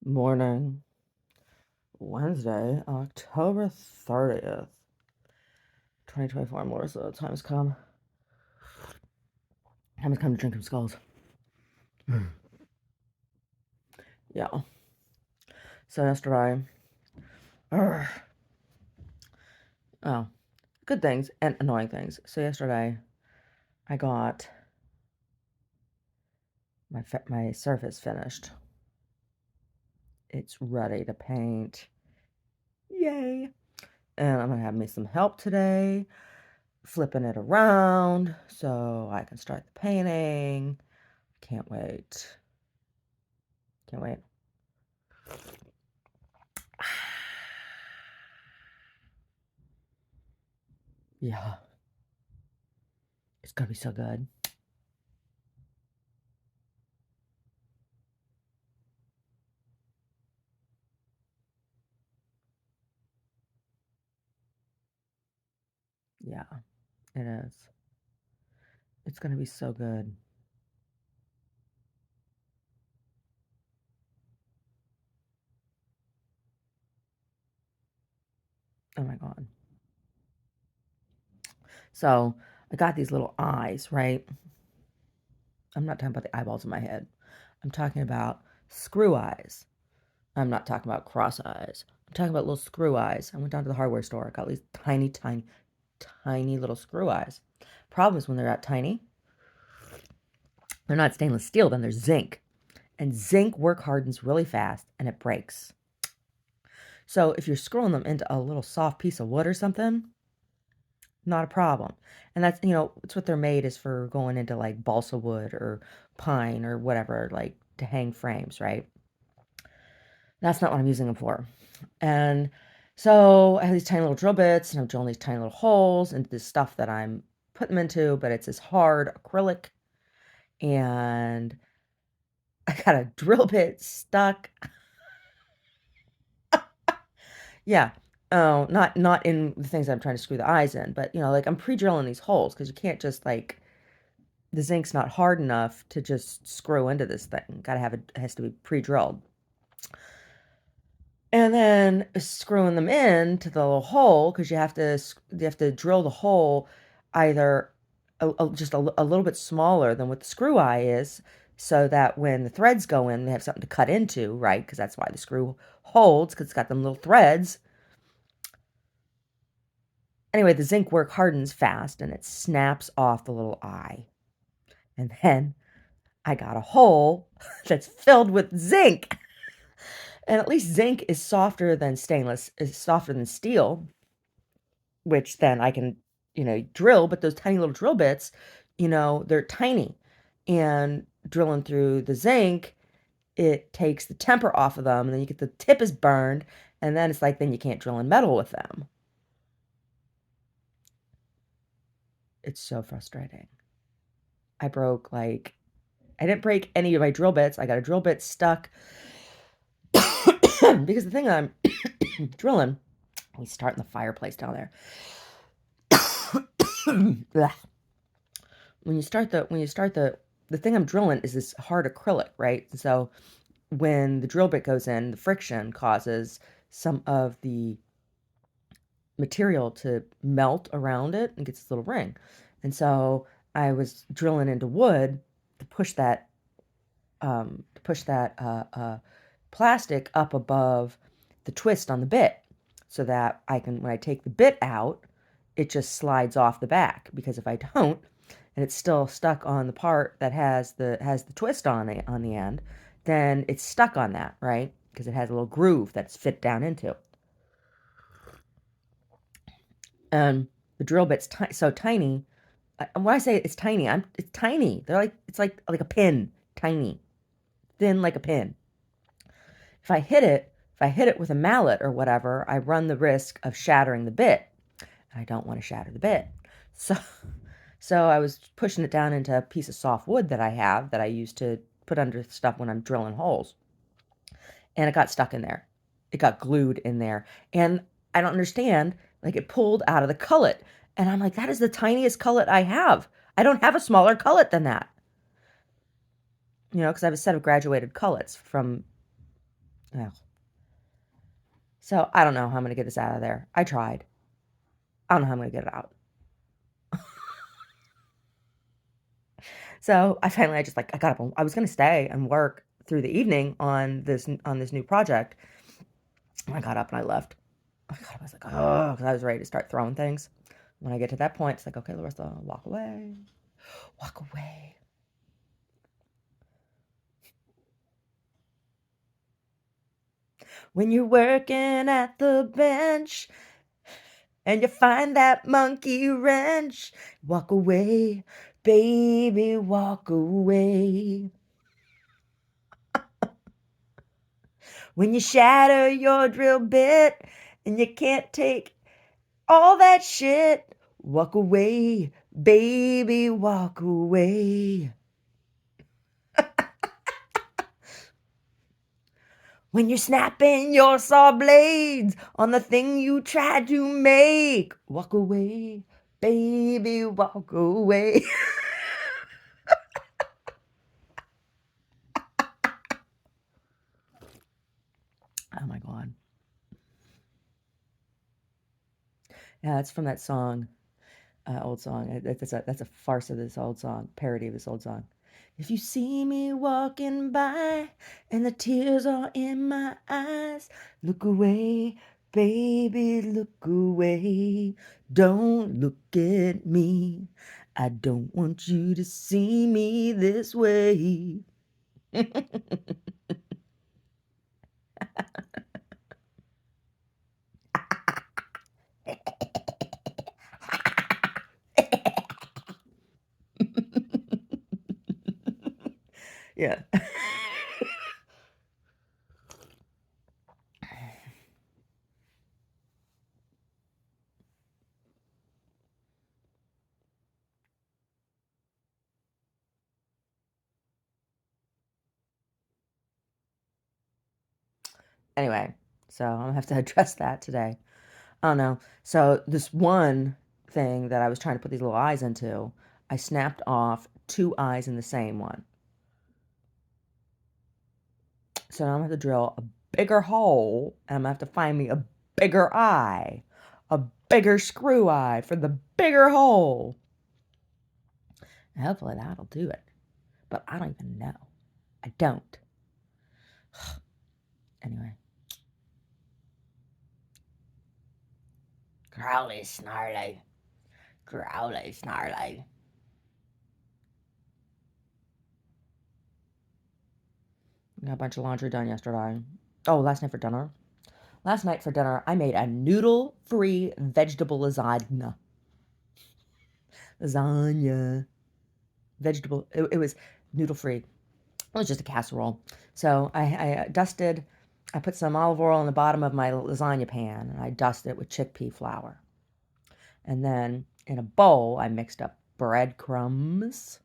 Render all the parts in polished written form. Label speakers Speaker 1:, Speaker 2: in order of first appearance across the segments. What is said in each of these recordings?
Speaker 1: Morning, Wednesday, October 30th, 2024. I'm Larissa. Time has come. Time has come to drink some skulls. Yeah. So yesterday, oh, good things and annoying things. So yesterday, I got my surface finished. It's ready to paint. Yay! And I'm gonna have me some help today, flipping it around so I can start the painting. Can't wait. Can't wait. Yeah. It's gonna be so good. Yeah, it is. It's gonna be so good. Oh my God. So I got these little eyes, right? I'm not talking about the eyeballs in my head. I'm talking about screw eyes. I'm not talking about cross eyes. I'm talking about little screw eyes. I went down to the hardware store. I got these tiny, tiny, tiny little screw eyes. Problem is when they're that tiny, they're not stainless steel, then they're zinc. And zinc work hardens really fast and it breaks. So if you're screwing them into a little soft piece of wood or something, not a problem. And that's, it's what they're made is for going into like balsa wood or pine or whatever, like to hang frames, right? That's not what I'm using them for. And so I have these tiny little drill bits and I'm drilling these tiny little holes into this stuff that I'm putting them into, but it's this hard acrylic. And I got a drill bit stuck. Yeah. Oh, not in the things I'm trying to screw the eyes in, but like I'm pre-drilling these holes because you can't just like the zinc's not hard enough to just screw into this thing. Gotta have it has to be pre-drilled. And then screwing them in to the little hole because you have to drill the hole either just a little bit smaller than what the screw eye is, so that when the threads go in, they have something to cut into, right? Because that's why the screw holds, because it's got them little threads. Anyway, the zinc work hardens fast and it snaps off the little eye. And then I got a hole that's filled with zinc. And at least zinc is softer than steel, which then I can, drill. But those tiny little drill bits, they're tiny. And drilling through the zinc, it takes the temper off of them. And then you get the tip is burned. And then it's like, then you can't drill in metal with them. It's so frustrating. I didn't break any of my drill bits. I got a drill bit stuck because the thing I'm drilling, we start in the fireplace down there. when you start the thing I'm drilling is this hard acrylic, right? So when the drill bit goes in, the friction causes some of the material to melt around it and gets this little ring. And so I was drilling into wood to push that plastic up above the twist on the bit so that when I take the bit out, it just slides off the back, because if I don't, and it's still stuck on the part that has the twist on the end, then it's stuck on that, right? Because it has a little groove that's fit down into. And the drill bit's so tiny. When I say it's tiny, it's tiny. It's like a pin, tiny, thin like a pin. If I hit it with a mallet or whatever, I run the risk of shattering the bit. I don't want to shatter the bit. So I was pushing it down into a piece of soft wood that I use to put under stuff when I'm drilling holes. And it got stuck in there. It got glued in there. And I don't understand. Like, it pulled out of the cullet. And I'm like, that is the tiniest cullet I have. I don't have a smaller cullet than that. Because I have a set of graduated cullets from Ugh. So I don't know how I'm going to get this out of there. I tried. I don't know how I'm going to get it out. So I just like I got up. I was going to stay and work through the evening on this new project. I got up and I left. I was like, oh, because I was ready to start throwing things. When I get to that point, it's like, okay, Larissa, walk away, walk away. When you're working at the bench and you find that monkey wrench, walk away, baby, walk away. When you shatter your drill bit and you can't take all that shit, walk away, baby, walk away. When you're snapping your saw blades on the thing you tried to make, walk away, baby, walk away. Oh my God. Yeah, it's from that song, old song. That's a farce of this old song, parody of this old song. If you see me walking by and the tears are in my eyes, look away, baby, look away. Don't look at me. I don't want you to see me this way. Yeah. Anyway, so I'm gonna have to address that today. I don't know. So this one thing that I was trying to put these little eyes into, I snapped off two eyes in the same one. So now I'm gonna have to drill a bigger hole and I'm gonna have to find me a bigger eye, a bigger screw eye for the bigger hole. And hopefully that'll do it. But I don't even know. I don't. Anyway. Growly, snarly. Growly, snarly. Got a bunch of laundry done yesterday. Oh, last night for dinner. Last night for dinner, I made a noodle-free vegetable lasagna. Lasagna. Vegetable. It was noodle-free. It was just a casserole. So I dusted, I put some olive oil in the bottom of my lasagna pan, and I dusted it with chickpea flour. And then in a bowl, I mixed up breadcrumbs,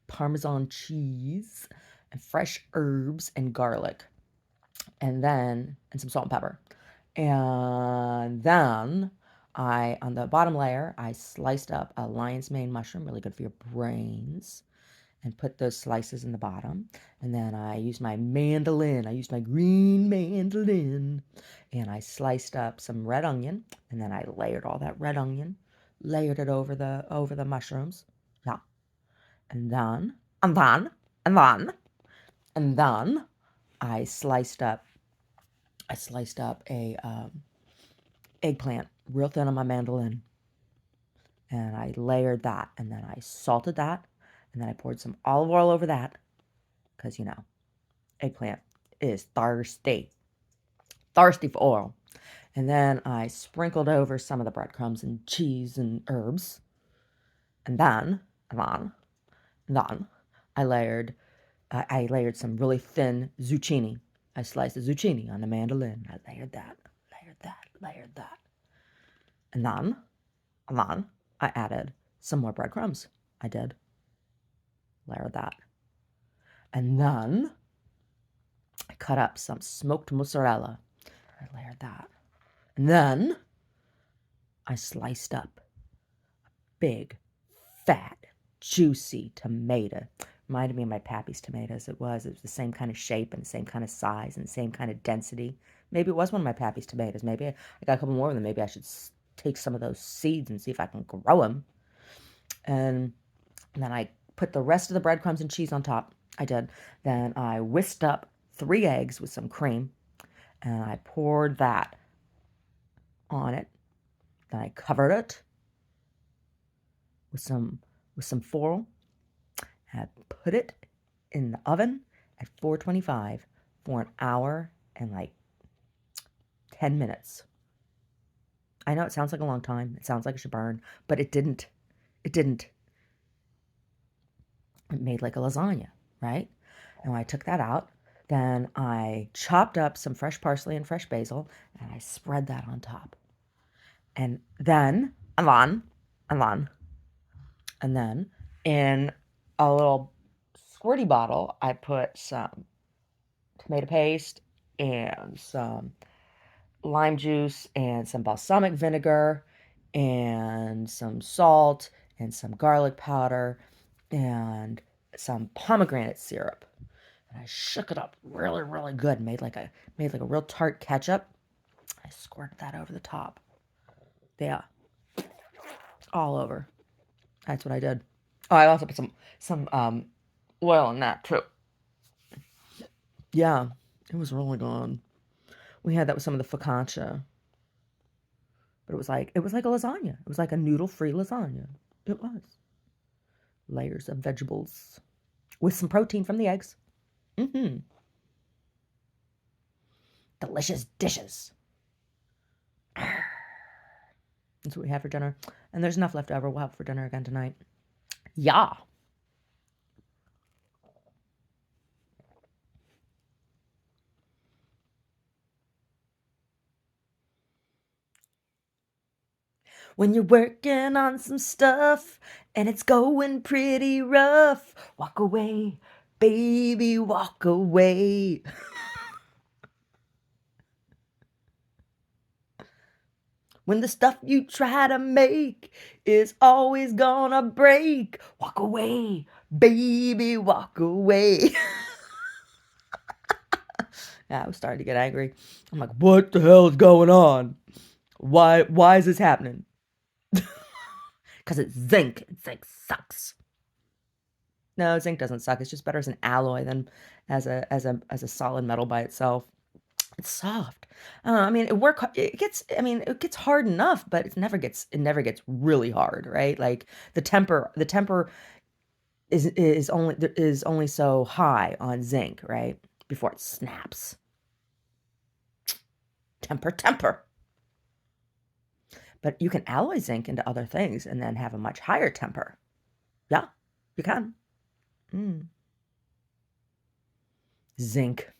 Speaker 1: Parmesan cheese, and fresh herbs and garlic. And some salt and pepper. And then on the bottom layer, I sliced up a lion's mane mushroom, really good for your brains, and put those slices in the bottom. And then I used my mandolin. I used my green mandolin. And I sliced up some red onion. And then I layered all that red onion, layered it over the mushrooms. Yeah. And then, and then, and then, and then I sliced up a eggplant real thin on my mandolin, and I layered that, and then I salted that, and then I poured some olive oil over that, because eggplant is thirsty for oil. And then I sprinkled over some of the breadcrumbs and cheese and herbs, and then I layered some really thin zucchini. I sliced the zucchini on the mandolin. I layered that, layered that. And then I added some more breadcrumbs. I did. Layered that. And then I cut up some smoked mozzarella. I layered that. And then I sliced up big, fat, juicy tomato. Reminded me of my pappy's tomatoes. It was the same kind of shape and the same kind of size and the same kind of density. Maybe it was one of my pappy's tomatoes. Maybe I got a couple more of them. Maybe I should take some of those seeds and see if I can grow them. And then I put the rest of the breadcrumbs and cheese on top. I did. Then I whisked up 3 eggs with some cream, and I poured that on it. Then I covered it with some foil. And I put it in the oven at 425 for an hour and like 10 minutes. I know it sounds like a long time. It sounds like it should burn, but it didn't. It didn't. It made like a lasagna, right? And when I took that out, then I chopped up some fresh parsley and fresh basil, and I spread that on top. And then, and then in a little squirty bottle, I put some tomato paste and some lime juice and some balsamic vinegar and some salt and some garlic powder and some pomegranate syrup. And I shook it up really, really good. Made like a real tart ketchup. I squirted that over the top. Yeah, all over. That's what I did. Oh, I also put some oil in that too. Yeah, it was really good. We had that with some of the focaccia, but it was like a lasagna. It was like a noodle-free lasagna. It was layers of vegetables with some protein from the eggs. Mm-hmm. Delicious dishes. That's what we had for dinner. And there's enough left over. We'll have for dinner again tonight. Yeah. When you're working on some stuff and it's going pretty rough, walk away, baby, walk away. When the stuff you try to make is always gonna break, walk away, baby, walk away. Yeah, I was starting to get angry. I'm like, what the hell is going on? Why is this happening? Because it's zinc, and zinc sucks. No, zinc doesn't suck. It's just better as an alloy than as a solid metal by itself. It's soft. I mean, it gets hard enough, but it never gets really hard, right? Like the temper is only so high on zinc, right? Before it snaps. Temper. But you can alloy zinc into other things and then have a much higher temper. Yeah, you can. Mm. Zinc.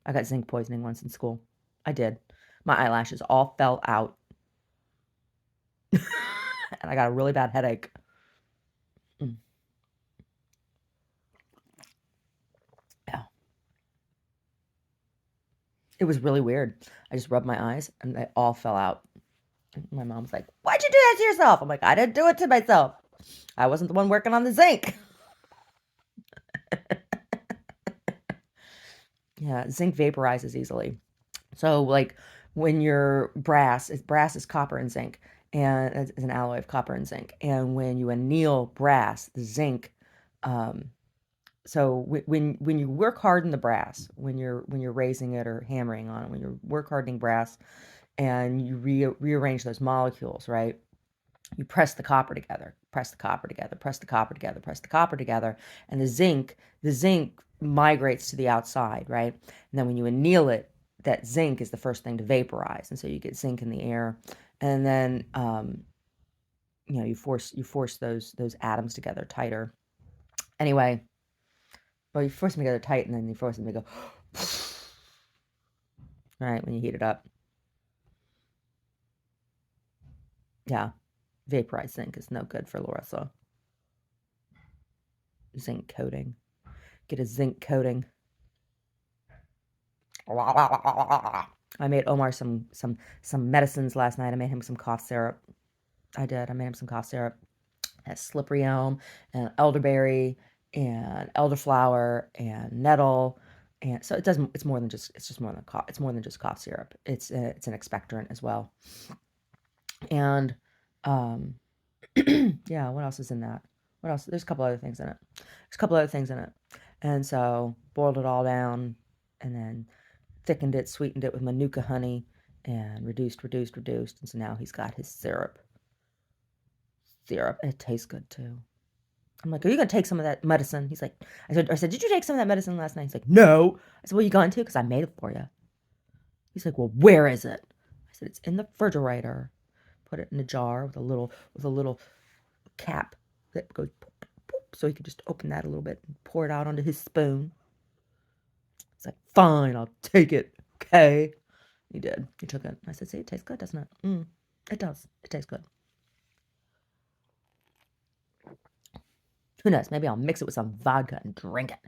Speaker 1: I got zinc poisoning once in school. I did. My eyelashes all fell out. And I got a really bad headache. Mm. Yeah. It was really weird. I just rubbed my eyes and they all fell out. And my mom's like, "Why'd you do that to yourself?" I'm like, "I didn't do it to myself. I wasn't the one working on the zinc." Yeah, zinc vaporizes easily. So like when your brass is copper and zinc, and it's an alloy of copper and zinc. And when you anneal brass, the zinc, um, so when you work hard in the brass, when you're raising it or hammering on it, when you're work hardening brass, and you rearrange those molecules, right? You press the copper together, press the copper together, press the copper together, press the copper together, and the zinc migrates to the outside, right? And then when you anneal it, that zinc is the first thing to vaporize, and so you get zinc in the air, and then you force those atoms together tighter. Anyway, well, you force them together tight, and then you force them to go, right, when you heat it up. Yeah, vaporized zinc is no good for Larissa. Zinc coating. Get a zinc coating. I made Omar some medicines last night. I made him some cough syrup. I did. I made him some cough syrup. has slippery elm and elderberry and elderflower and nettle. And so it doesn't, it's more than just, it's just more than cough. It's more than just cough syrup. It's an expectorant as well. And, um, yeah, what else is in that? What else? There's a couple other things in it. There's a couple other things in it. And so boiled it all down and then thickened it, sweetened it with manuka honey and reduced. And so now he's got his syrup. It tastes good too. I'm like, are you going to take some of that medicine? He's like, I said, did you take some of that medicine last night? He's like, no. I said, well, you going to? Because I made it for you. He's like, well, where is it? I said, it's in the refrigerator. Put it in a jar with a little cap that goes poop, poop, so he could just open that a little bit and pour it out onto his spoon. He's like, fine, I'll take it. Okay. He did. He took it. I said, see, it tastes good, doesn't it? It does. It tastes good. Who knows? Maybe I'll mix it with some vodka and drink it.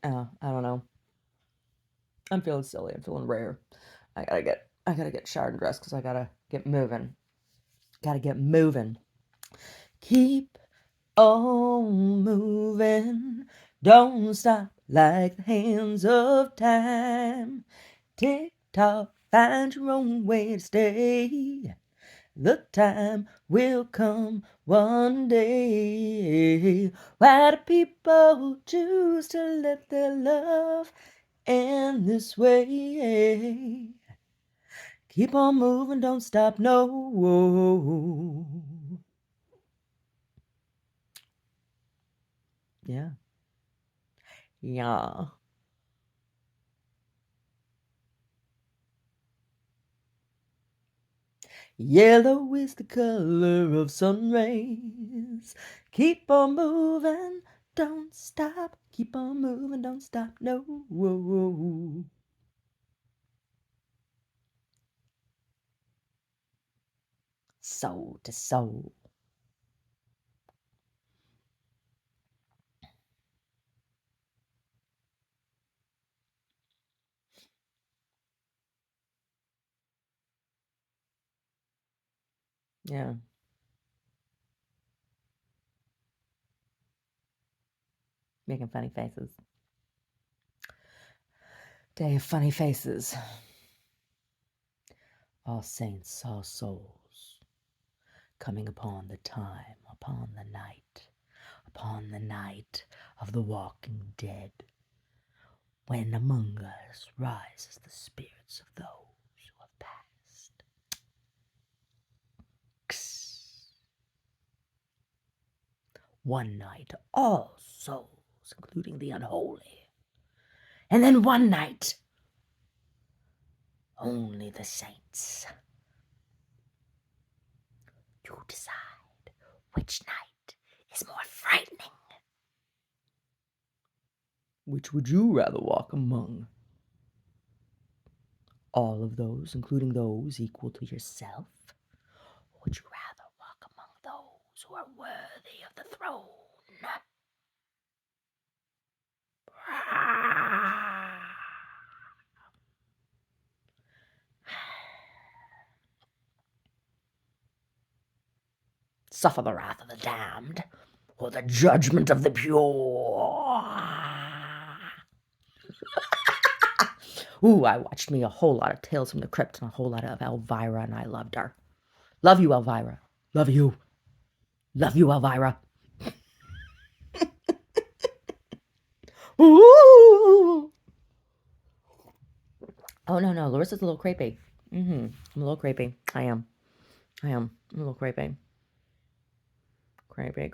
Speaker 1: I don't know. I'm feeling silly. I'm feeling rare. I gotta get showered and dressed because I gotta get moving. Gotta get moving. Keep on moving. Don't stop like the hands of time. Tick tock, find your own way to stay. The time will come one day. Why do people choose to let their love end this way? Keep on moving, don't stop, no. Yeah. Yeah. Yellow is the color of sun rays. Keep on moving, don't stop. Keep on moving, don't stop, no. Soul to soul. Yeah. Making funny faces. Day of funny faces. All saints, all souls, coming upon the time, upon the night of the walking dead, when among us rises the spirits of those who have passed. One night, all souls, including the unholy. And then one night, only the saints. You decide which night is more frightening. Which would you rather walk among? All of those, including those equal to yourself? Or would you rather walk among those who are worthy of the throne? Suffer the wrath of the damned, or the judgment of the pure. Ooh, I watched me a whole lot of Tales from the Crypt and a whole lot of Elvira, and I loved her. Love you, Elvira. Love you. Love you, Elvira. Ooh. Oh, no. Larissa's a little creepy. I'm a little creepy. I am. I'm a little creepy. Creepy.